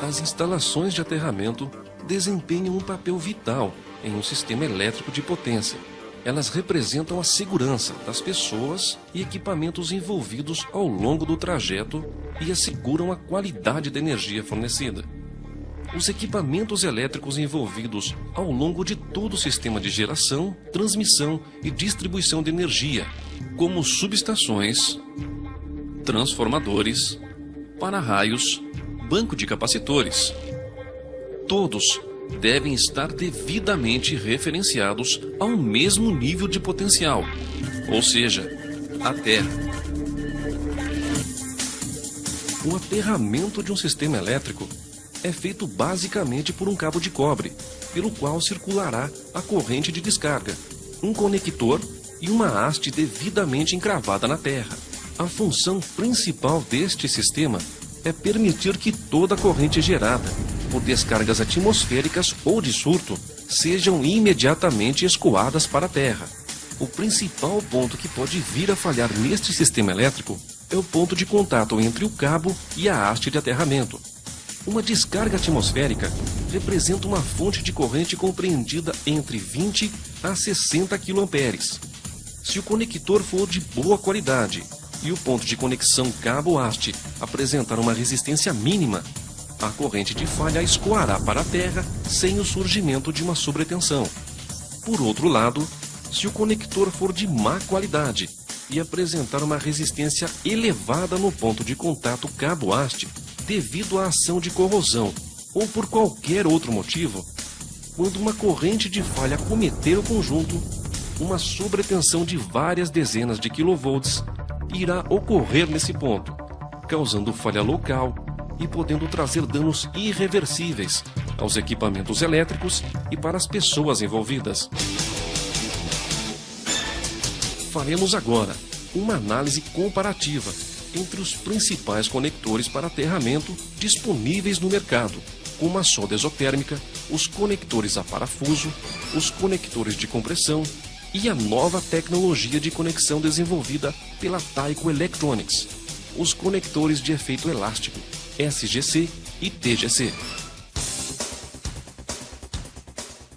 As instalações de aterramento desempenham um papel vital em um sistema elétrico de potência. Elas representam a segurança das pessoas e equipamentos envolvidos ao longo do trajeto e asseguram a qualidade da energia fornecida. Os equipamentos elétricos envolvidos ao longo de todo o sistema de geração, transmissão e distribuição de energia, como subestações, transformadores, para-raios, banco de capacitores. Todos devem estar devidamente referenciados ao mesmo nível de potencial, ou seja, a Terra. O aterramento de um sistema elétrico é feito basicamente por um cabo de cobre, pelo qual circulará a corrente de descarga, um conector e uma haste devidamente encravada na terra. A função principal deste sistema é permitir que toda a corrente gerada por descargas atmosféricas ou de surto sejam imediatamente escoadas para a terra. O principal ponto que pode vir a falhar neste sistema elétrico é o ponto de contato entre o cabo e a haste de aterramento. Uma descarga atmosférica representa uma fonte de corrente compreendida entre 20 a 60 kA. Se o conector for de boa qualidade e o ponto de conexão cabo-haste apresentar uma resistência mínima, a corrente de falha escoará para a terra sem o surgimento de uma sobretensão. Por outro lado, se o conector for de má qualidade e apresentar uma resistência elevada no ponto de contato cabo-haste, devido à ação de corrosão ou por qualquer outro motivo, quando uma corrente de falha acometer o conjunto, uma sobretensão de várias dezenas de quilovolts irá ocorrer nesse ponto, causando falha local e podendo trazer danos irreversíveis aos equipamentos elétricos e para as pessoas envolvidas. Faremos agora uma análise comparativa entre os principais conectores para aterramento disponíveis no mercado, como a solda exotérmica, os conectores a parafuso, os conectores de compressão e a nova tecnologia de conexão desenvolvida pela Tyco Electronics, os conectores de efeito elástico, SGC e TGC.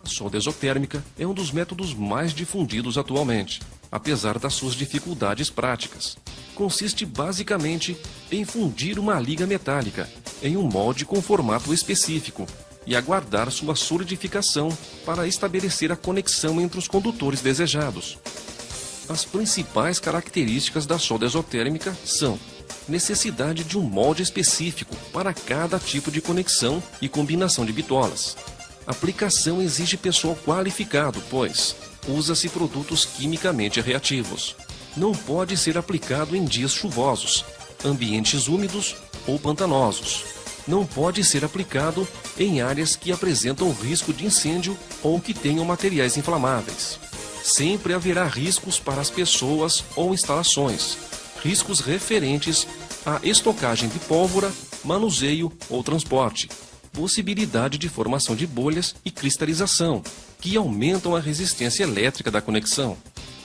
A solda exotérmica é um dos métodos mais difundidos atualmente, apesar das suas dificuldades práticas. Consiste basicamente em fundir uma liga metálica em um molde com formato específico e aguardar sua solidificação para estabelecer a conexão entre os condutores desejados. As principais características da solda exotérmica são necessidade de um molde específico para cada tipo de conexão e combinação de bitolas. A aplicação exige pessoal qualificado, pois usa-se produtos quimicamente reativos. Não pode ser aplicado em dias chuvosos, ambientes úmidos ou pantanosos. Não pode ser aplicado em áreas que apresentam risco de incêndio ou que tenham materiais inflamáveis. Sempre haverá riscos para as pessoas ou instalações, riscos referentes à estocagem de pólvora, manuseio ou transporte, possibilidade de formação de bolhas e cristalização, que aumentam a resistência elétrica da conexão,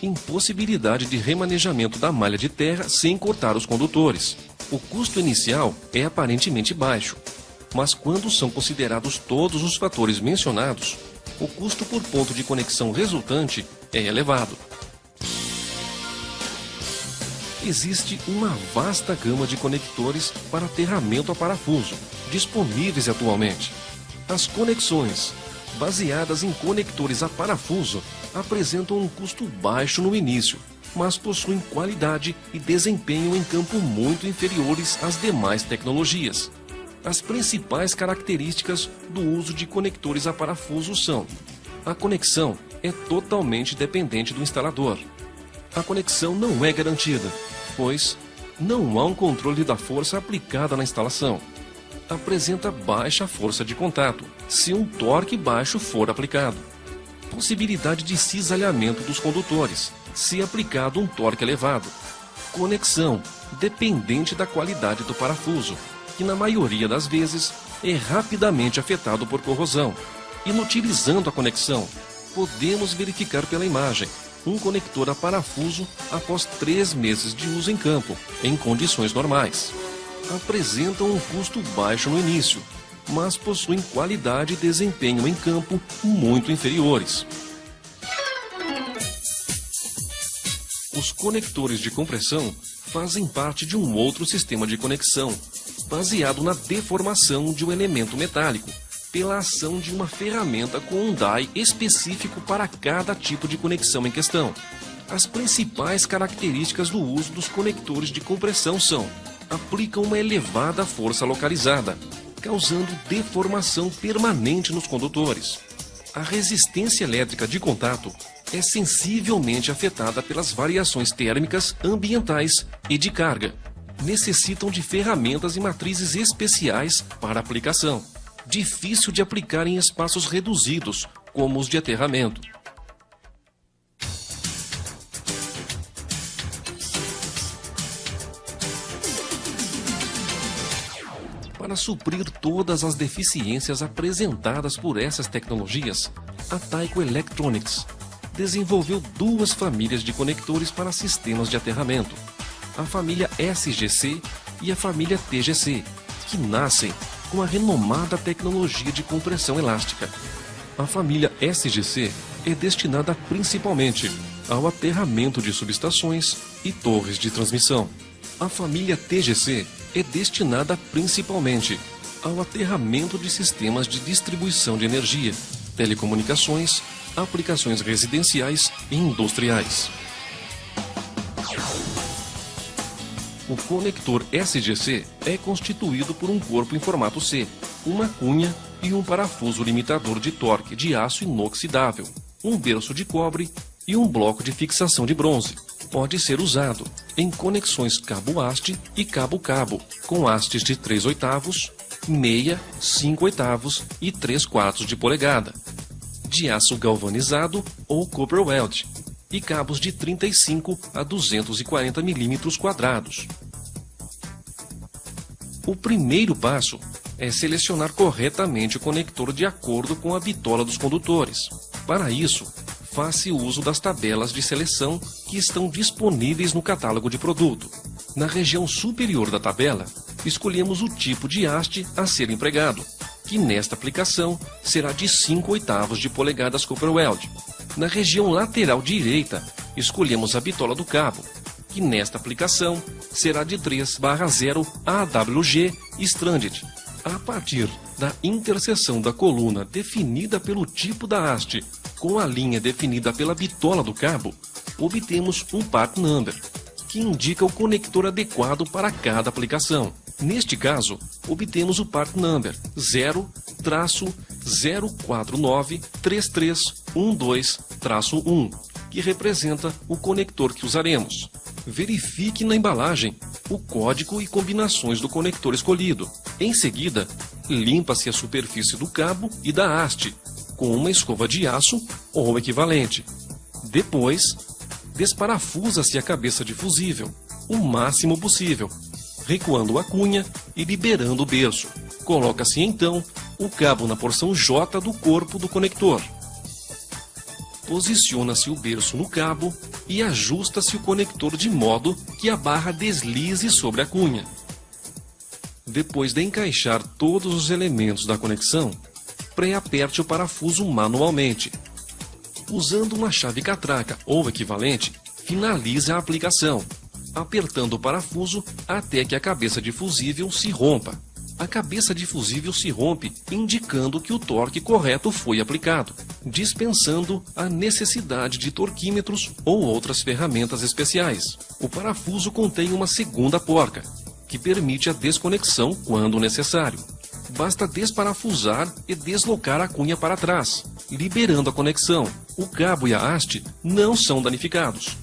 impossibilidade de remanejamento da malha de terra sem cortar os condutores. O custo inicial é aparentemente baixo, mas quando são considerados todos os fatores mencionados, o custo por ponto de conexão resultante é elevado. Existe uma vasta gama de conectores para aterramento a parafuso, disponíveis atualmente. As conexões, baseadas em conectores a parafuso, apresentam um custo baixo no início, mas possuem qualidade e desempenho em campo muito inferiores às demais tecnologias. As principais características do uso de conectores a parafuso são: a conexão é totalmente dependente do instalador. A conexão não é garantida, pois não há um controle da força aplicada na instalação. Apresenta baixa força de contato, se um torque baixo for aplicado. Possibilidade de cisalhamento dos condutores, se aplicado um torque elevado. Conexão dependente da qualidade do parafuso, que na maioria das vezes é rapidamente afetado por corrosão. Inutilizando a conexão, podemos verificar pela imagem um conector a parafuso após 3 meses de uso em campo, em condições normais. Apresentam um custo baixo no início, mas possuem qualidade e desempenho em campo muito inferiores. Os conectores de compressão fazem parte de um outro sistema de conexão, baseado na deformação de um elemento metálico, pela ação de uma ferramenta com um die específico para cada tipo de conexão em questão. As principais características do uso dos conectores de compressão são: aplicam uma elevada força localizada, causando deformação permanente nos condutores. A resistência elétrica de contato é sensivelmente afetada pelas variações térmicas, ambientais e de carga. Necessitam de ferramentas e matrizes especiais para aplicação. Difícil de aplicar em espaços reduzidos, como os de aterramento. Para suprir todas as deficiências apresentadas por essas tecnologias, a Tyco Electronics desenvolveu duas famílias de conectores para sistemas de aterramento, a família SGC e a família TGC, que nascem com a renomada tecnologia de compressão elástica. A família SGC é destinada principalmente ao aterramento de subestações e torres de transmissão. A família TGC é destinada principalmente ao aterramento de sistemas de distribuição de energia, telecomunicações, aplicações residenciais e industriais. O conector SGC é constituído por um corpo em formato C, uma cunha e um parafuso limitador de torque de aço inoxidável, um berço de cobre e um bloco de fixação de bronze. Pode ser usado em conexões cabo-haste e cabo-cabo, com hastes de 3/8, meia, 5/8 e 3/4 de polegada, de aço galvanizado ou copper weld, e cabos de 35 a 240 milímetros quadrados. O primeiro passo é selecionar corretamente o conector de acordo com a bitola dos condutores. Para isso, faça uso das tabelas de seleção que estão disponíveis no catálogo de produto. Na região superior da tabela, escolhemos o tipo de haste a ser empregado, que nesta aplicação será de 5/8 de polegadas copper weld. Na região lateral direita, escolhemos a bitola do cabo, que nesta aplicação será de 3/0 AWG Stranded. A partir da interseção da coluna definida pelo tipo da haste com a linha definida pela bitola do cabo, obtemos um part number, que indica o conector adequado para cada aplicação. Neste caso, obtemos o part number 0-0493312-1, que representa o conector que usaremos. Verifique na embalagem o código e combinações do conector escolhido. Em seguida, limpa-se a superfície do cabo e da haste com uma escova de aço ou equivalente. Depois, desparafusa-se a cabeça de fusível o máximo possível, recuando a cunha e liberando o berço. Coloca-se então o cabo na porção J do corpo do conector. Posiciona-se o berço no cabo e ajusta-se o conector de modo que a barra deslize sobre a cunha. Depois de encaixar todos os elementos da conexão, pré-aperte o parafuso manualmente. Usando uma chave catraca ou equivalente, finalize a aplicação, apertando o parafuso até que a cabeça de fusível se rompa. A cabeça de fusível se rompe, indicando que o torque correto foi aplicado, dispensando a necessidade de torquímetros ou outras ferramentas especiais. O parafuso contém uma segunda porca, que permite a desconexão quando necessário. Basta desparafusar e deslocar a cunha para trás, liberando a conexão. O cabo e a haste não são danificados.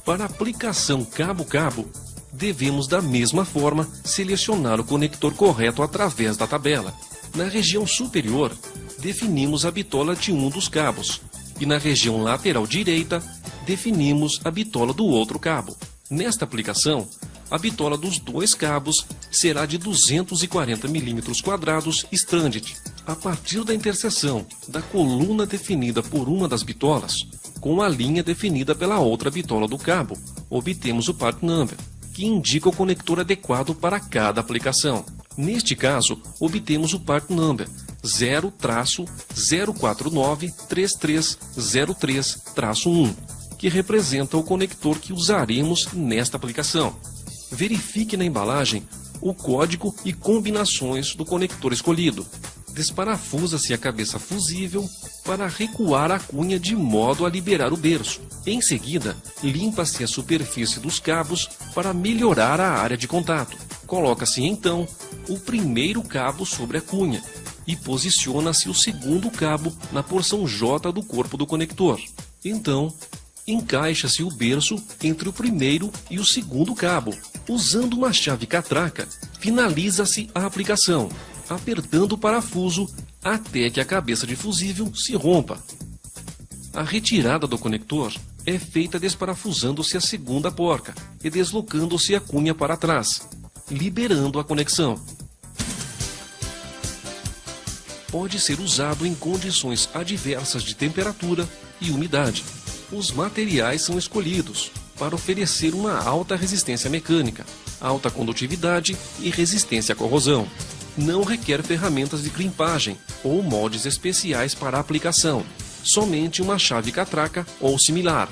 Para aplicação cabo-cabo, devemos da mesma forma selecionar o conector correto através da tabela. Na região superior, definimos a bitola de um dos cabos e na região lateral direita, definimos a bitola do outro cabo. Nesta aplicação, a bitola dos dois cabos será de 240 milímetros quadrados stranded. A partir da interseção da coluna definida por uma das bitolas, com a linha definida pela outra bitola do cabo, obtemos o part number, que indica o conector adequado para cada aplicação. Neste caso, obtemos o part number 0-0493303-1, que representa o conector que usaremos nesta aplicação. Verifique na embalagem o código e combinações do conector escolhido. Desparafusa-se a cabeça fusível para recuar a cunha de modo a liberar o berço. Em seguida, limpa-se a superfície dos cabos para melhorar a área de contato. Coloca-se então o primeiro cabo sobre a cunha e posiciona-se o segundo cabo na porção J do corpo do conector. Então, encaixa-se o berço entre o primeiro e o segundo cabo. Usando uma chave catraca, finaliza-se a aplicação, apertando o parafuso até que a cabeça de fusível se rompa. A retirada do conector é feita desparafusando-se a segunda porca e deslocando-se a cunha para trás, liberando a conexão. Pode ser usado em condições adversas de temperatura e umidade. Os materiais são escolhidos para oferecer uma alta resistência mecânica, alta condutividade e resistência à corrosão. Não requer ferramentas de crimpagem ou moldes especiais para a aplicação, somente uma chave catraca ou similar.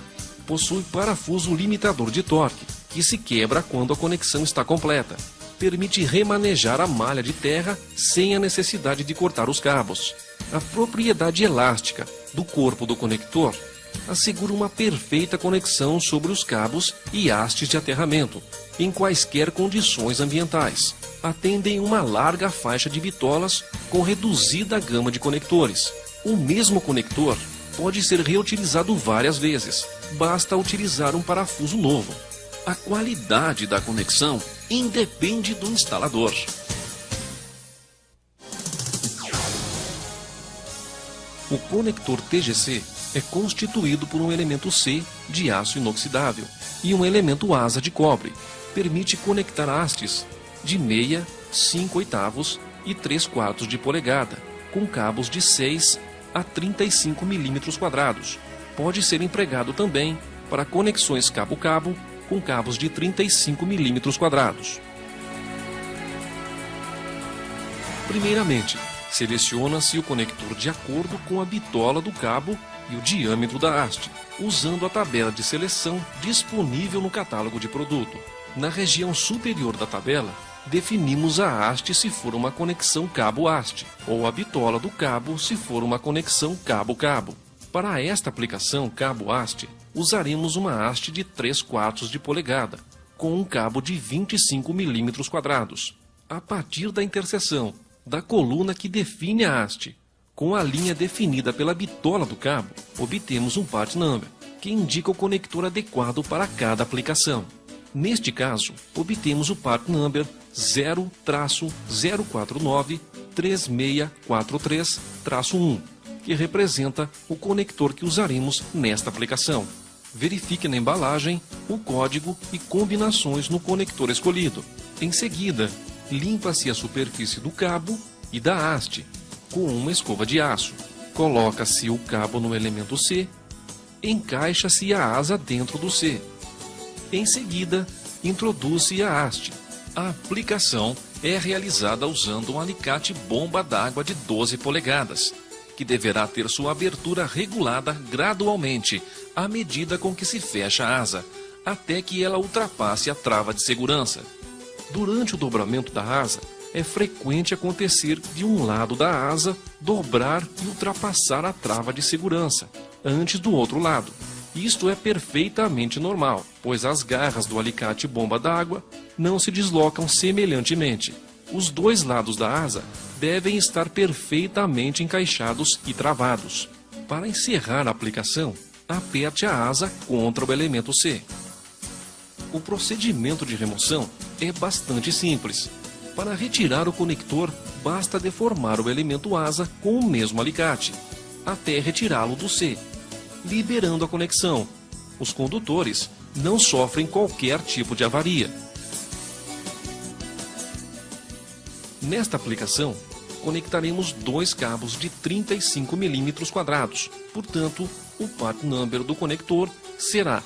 Possui parafuso limitador de torque, que se quebra quando a conexão está completa. Permite remanejar a malha de terra sem a necessidade de cortar os cabos. A propriedade elástica do corpo do conector assegura uma perfeita conexão sobre os cabos e hastes de aterramento, em quaisquer condições ambientais. Atendem uma larga faixa de bitolas com reduzida gama de conectores. O mesmo conector pode ser reutilizado várias vezes, basta utilizar um parafuso novo. A qualidade da conexão independe do instalador. O conector TGC é constituído por um elemento C de aço inoxidável e um elemento asa de cobre. Permite conectar hastes de meia, 5/8 e 3/4 de polegada, com cabos de 6 a 35 mm². Pode ser empregado também para conexões cabo-cabo com cabos de 35 mm². Primeiramente, seleciona-se o conector de acordo com a bitola do cabo e o diâmetro da haste, usando a tabela de seleção disponível no catálogo de produto. Na região superior da tabela, definimos a haste se for uma conexão cabo-haste, ou a bitola do cabo se for uma conexão cabo-cabo. Para esta aplicação cabo-haste, usaremos uma haste de 3/4 de polegada, com um cabo de 25 mm². A partir da interseção da coluna que define a haste com a linha definida pela bitola do cabo, obtemos um part number, que indica o conector adequado para cada aplicação. Neste caso, obtemos o part number 0-0493643-1, que representa o conector que usaremos nesta aplicação. Verifique na embalagem o código e combinações no conector escolhido. Em seguida, limpa-se a superfície do cabo e da haste com uma escova de aço. Coloca-se o cabo no elemento C, encaixa-se a asa dentro do C. Em seguida, introduz-se a haste. A aplicação é realizada usando um alicate bomba d'água de 12 polegadas, que deverá ter sua abertura regulada gradualmente à medida com que se fecha a asa, até que ela ultrapasse a trava de segurança. Durante o dobramento da asa, é frequente acontecer de um lado da asa dobrar e ultrapassar a trava de segurança, antes do outro lado. Isto é perfeitamente normal, pois as garras do alicate bomba d'água não se deslocam semelhantemente. Os dois lados da asa devem estar perfeitamente encaixados e travados. Para encerrar a aplicação, aperte a asa contra o elemento C. O procedimento de remoção é bastante simples. Para retirar o conector, basta deformar o elemento asa com o mesmo alicate, até retirá-lo do C, liberando a conexão. Os condutores não sofrem qualquer tipo de avaria. Nesta aplicação, conectaremos dois cabos de 35 mm². Portanto, o part number do conector será